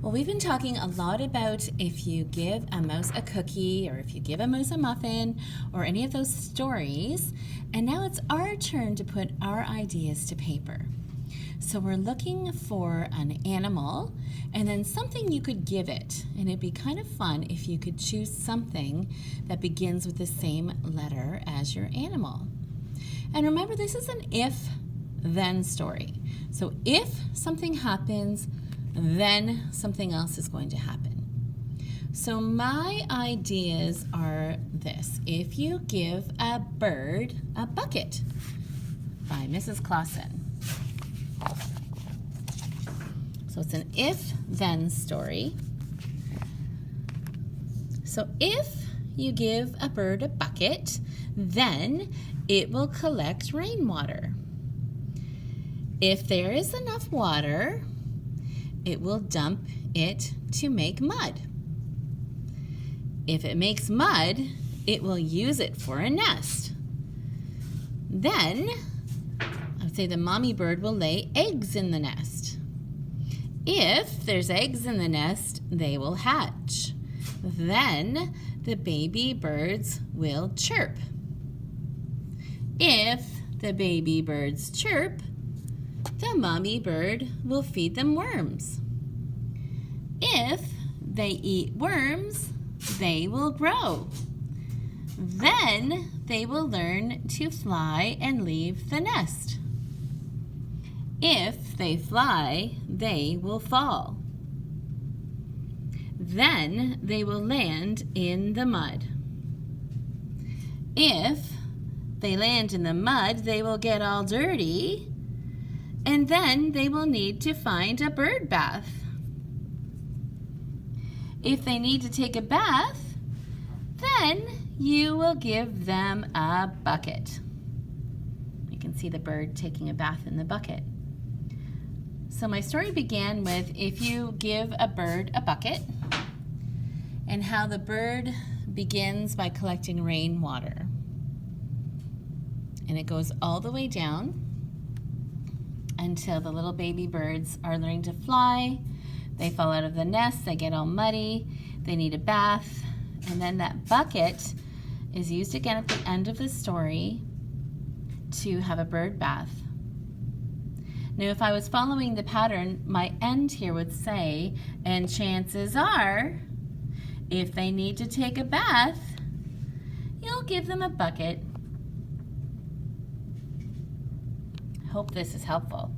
Well, we've been talking a lot about if you give a mouse a cookie or if you give a mouse a muffin or any of those stories. And now it's our turn to put our ideas to paper. So we're looking for an animal and then something you could give it. And it'd be kind of fun if you could choose something that begins with the same letter as your animal. And remember, this is an if-then story. So if something happens, then something else is going to happen. So my ideas are this. If you give a bird a bucket, by Mrs. Clausen. So it's an if-then story. So if you give a bird a bucket, then it will collect rainwater. If there is enough water, it will dump it to make mud. If it makes mud, it will use it for a nest. Then, I would say the mommy bird will lay eggs in the nest. If there's eggs in the nest, they will hatch. Then the baby birds will chirp. If the baby birds chirp, the mommy bird will feed them worms. If they eat worms, they will grow. Then they will learn to fly and leave the nest. If they fly, they will fall. Then they will land in the mud. If they land in the mud, they will get all dirty, and then they will need to find a bird bath. If they need to take a bath, then you will give them a bucket. You can see the bird taking a bath in the bucket. So my story began with if you give a bird a bucket and how the bird begins by collecting rainwater. And it goes all the way down until the little baby birds are learning to fly. They fall out of the nest, they get all muddy, they need a bath, and then that bucket is used again at the end of the story to have a bird bath. Now, if I was following the pattern, my end here would say, and chances are, if they need to take a bath, you'll give them a bucket. Hope this is helpful.